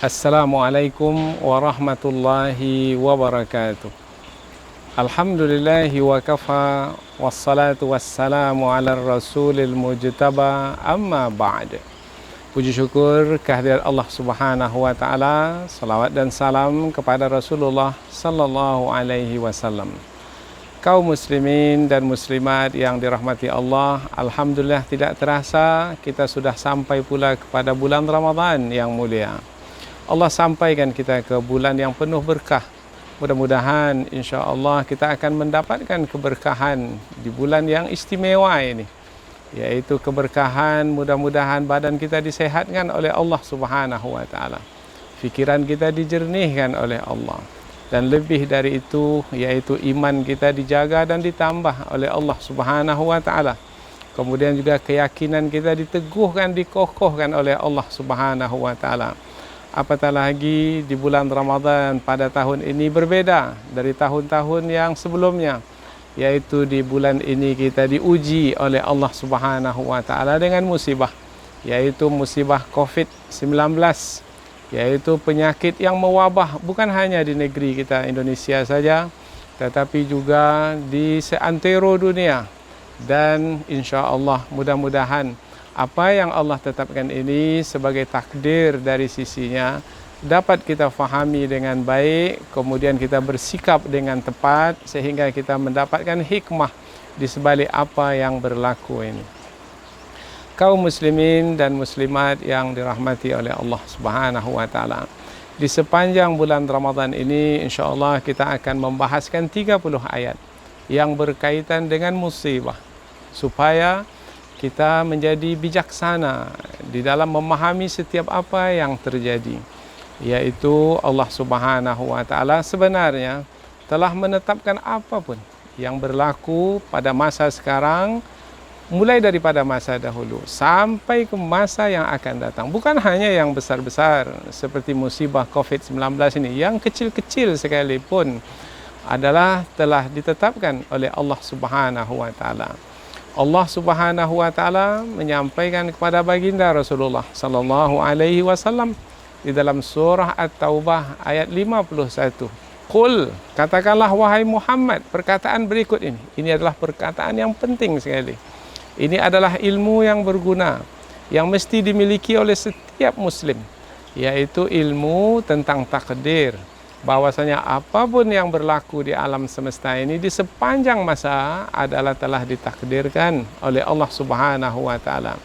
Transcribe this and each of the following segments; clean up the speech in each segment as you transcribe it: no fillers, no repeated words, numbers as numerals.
Assalamualaikum warahmatullahi wabarakatuh. Alhamdulillahi wa kafa, wassalatu wassalamu ala rasulil mujtaba, amma ba'd. Puji syukur kehadirat Allah Subhanahu wa taala, salawat dan salam kepada Rasulullah sallallahu alaihi wasallam. Kaum muslimin dan muslimat yang dirahmati Allah, alhamdulillah tidak terasa kita sudah sampai pula kepada bulan Ramadan yang mulia. Allah sampaikan kita ke bulan yang penuh berkah. Mudah-mudahan insya-Allah kita akan mendapatkan keberkahan di bulan yang istimewa ini, yaitu keberkahan mudah-mudahan badan kita disehatkan oleh Allah Subhanahu wa taala. Fikiran kita dijernihkan oleh Allah. Dan lebih dari itu yaitu iman kita dijaga dan ditambah oleh Allah Subhanahu wa taala. Kemudian juga keyakinan kita diteguhkan, dikokohkan oleh Allah Subhanahu wa taala. Apatah lagi di bulan Ramadan pada tahun ini berbeda dari tahun-tahun yang sebelumnya, yaitu di bulan ini kita diuji oleh Allah Subhanahu wa taala dengan musibah, yaitu musibah COVID-19, yaitu penyakit yang mewabah bukan hanya di negeri kita Indonesia saja, tetapi juga di seantero dunia. Dan insya Allah mudah-mudahan apa yang Allah tetapkan ini sebagai takdir dari sisinya dapat kita fahami dengan baik, kemudian kita bersikap dengan tepat sehingga kita mendapatkan hikmah di sebalik apa yang berlaku ini. Kaum muslimin dan muslimat yang dirahmati oleh Allah Subhanahu wa taala, di sepanjang bulan Ramadan ini insyaallah kita akan membahaskan 30 ayat yang berkaitan dengan musibah, supaya kita menjadi bijaksana di dalam memahami setiap apa yang terjadi. Yaitu Allah Subhanahu wa taala sebenarnya telah menetapkan apapun yang berlaku pada masa sekarang, mulai daripada masa dahulu sampai ke masa yang akan datang. Bukan hanya yang besar-besar seperti musibah COVID-19 ini, yang kecil-kecil sekalipun adalah telah ditetapkan oleh Allah Subhanahu wa taala. Allah Subhanahu wa taala menyampaikan kepada baginda Rasulullah sallallahu alaihi wasallam di dalam surah At-Taubah ayat 51. Qul, katakanlah wahai Muhammad, perkataan berikut ini. Ini adalah perkataan yang penting sekali. Ini adalah ilmu yang berguna yang mesti dimiliki oleh setiap muslim, yaitu ilmu tentang takdir. Bahwasanya apapun yang berlaku di alam semesta ini di sepanjang masa adalah telah ditakdirkan oleh Allah Subhanahu wa taala.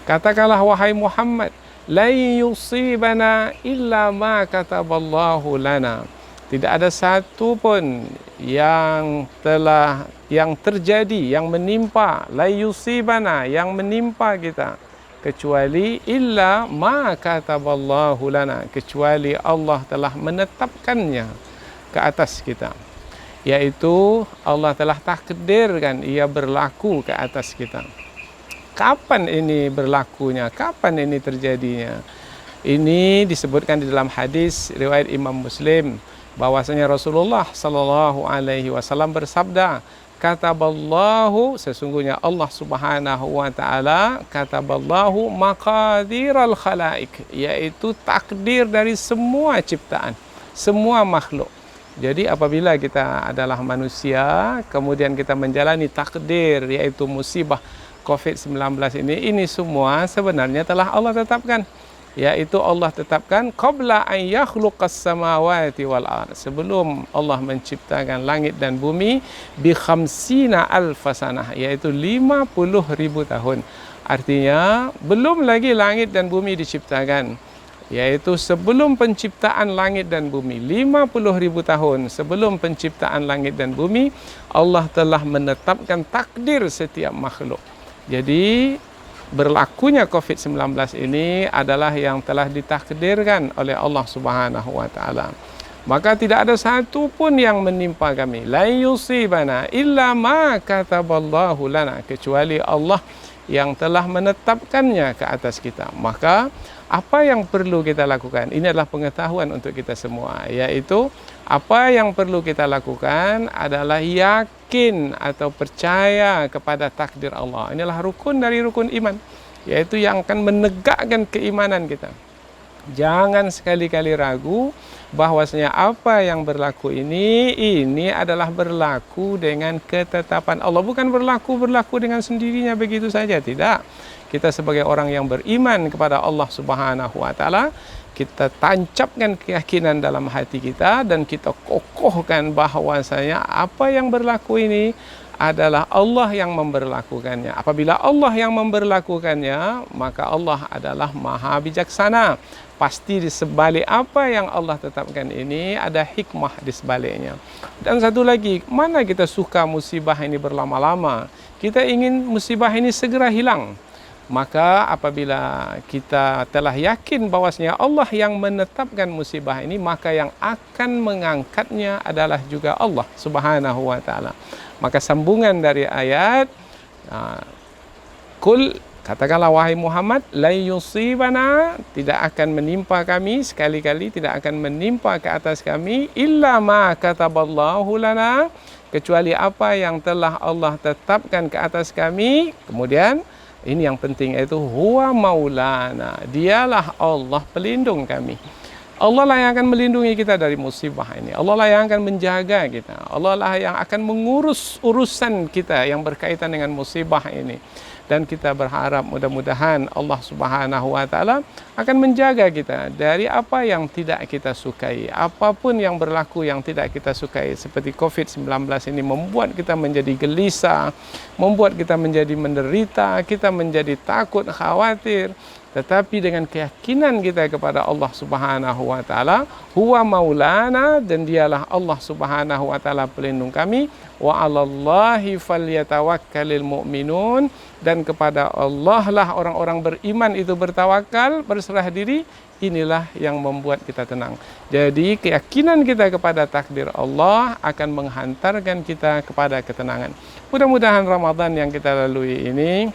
Katakanlah wahai Muhammad, la yusibana illa ma kataballahu lana. Tidak ada satu pun yang terjadi, yang menimpa, la yusibana, yang menimpa kita, kecuali illa ma kataballahu lana, kecuali Allah telah menetapkannya ke atas kita, yaitu Allah telah takdirkan ia berlaku ke atas kita. Kapan ini berlakunya? Kapan ini terjadinya? Ini disebutkan di dalam hadis riwayat Imam Muslim bahwasanya Rasulullah sallallahu alaihi wasallam bersabda, kataballahu, sesungguhnya Allah Subhanahu wa taala, kataballahu maqadiral khalaik, yaitu takdir dari semua ciptaan, semua makhluk. Jadi apabila kita adalah manusia, kemudian kita menjalani takdir yaitu musibah COVID-19 ini semua sebenarnya telah Allah tetapkan. Yaitu Allah tetapkan qabla an yakhluqas samawati wal ard, sebelum Allah menciptakan langit dan bumi, bi khamsina alfasanah, yaitu 50.000 tahun. Artinya belum lagi langit dan bumi diciptakan, yaitu sebelum penciptaan langit dan bumi, 50.000 tahun sebelum penciptaan langit dan bumi, Allah telah menetapkan takdir setiap makhluk. Jadi berlakunya COVID-19 ini adalah yang telah ditakdirkan oleh Allah Subhanahu wa taala. Maka tidak ada satu pun yang menimpa kami, la yusibana illa ma kataballahu lana, kecuali Allah yang telah menetapkannya ke atas kita. Maka apa yang perlu kita lakukan? Ini adalah pengetahuan untuk kita semua, yaitu apa yang perlu kita lakukan adalah yakin atau percaya kepada takdir Allah. Inilah rukun dari rukun iman, yaitu yang akan menegakkan keimanan kita. Jangan sekali-kali ragu bahwasanya apa yang berlaku ini adalah berlaku dengan ketetapan Allah, bukan berlaku dengan sendirinya begitu saja, tidak. Kita sebagai orang yang beriman kepada Allah Subhanahu wa taala, kita tancapkan keyakinan dalam hati kita dan kita kokohkan bahwasanya apa yang berlaku ini adalah Allah yang memberlakukannya. Apabila Allah yang memberlakukannya, maka Allah adalah maha bijaksana. Pasti di sebalik apa yang Allah tetapkan ini ada hikmah di sebaliknya. Dan satu lagi, mana kita suka musibah ini berlama-lama. Kita ingin musibah ini segera hilang. Maka apabila kita telah yakin bahwasanya Allah yang menetapkan musibah ini, maka yang akan mengangkatnya adalah juga Allah Subhanahu wa taala. Maka sambungan dari ayat Kul, katakanlah wahai Muhammad, la yusibana, tidak akan menimpa kami, sekali-kali tidak akan menimpa ke atas kami, illa ma kataballahu lana, kecuali apa yang telah Allah tetapkan ke atas kami. Kemudian ini yang penting, yaitu huwa maulana, dialah Allah pelindung kami. Allah lah yang akan melindungi kita dari musibah ini. Allah lah yang akan menjaga kita. Allah lah yang akan mengurus urusan kita yang berkaitan dengan musibah ini. Dan kita berharap mudah-mudahan Allah Subhanahu wa taala akan menjaga kita dari apa yang tidak kita sukai. Apapun yang berlaku yang tidak kita sukai, seperti COVID-19 ini membuat kita menjadi gelisah, membuat kita menjadi menderita, kita menjadi takut, khawatir. Tetapi dengan keyakinan kita kepada Allah Subhanahu wa taala, huwa maulana, dan dialah Allah Subhanahu wa taala pelindung kami, wa 'alallahi falyatawakkalul mu'minun, dan kepada Allah lah orang-orang beriman itu bertawakal, berserah diri. Inilah yang membuat kita tenang. Jadi keyakinan kita kepada takdir Allah akan menghantarkan kita kepada ketenangan. Mudah-mudahan Ramadan yang kita lalui ini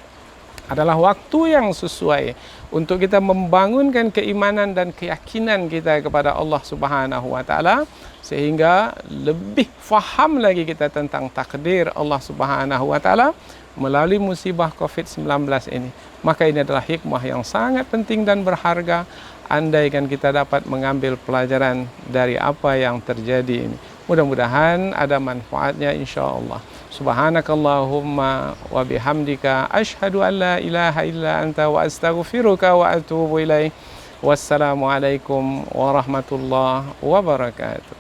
adalah waktu yang sesuai untuk kita membangunkan keimanan dan keyakinan kita kepada Allah Subhanahu wa taala, sehingga lebih faham lagi kita tentang takdir Allah Subhanahu wa taala melalui musibah COVID-19 ini. Maka ini adalah hikmah yang sangat penting dan berharga, andaikan kita dapat mengambil pelajaran dari apa yang terjadi ini. Mudah-mudahan ada manfaatnya insyaAllah. Subhanakallahumma wa bihamdika asyhadu an la ilaha illa anta wa astaghfiruka wa atubu ilaih. Wassalamualaikum warahmatullahi wabarakatuh.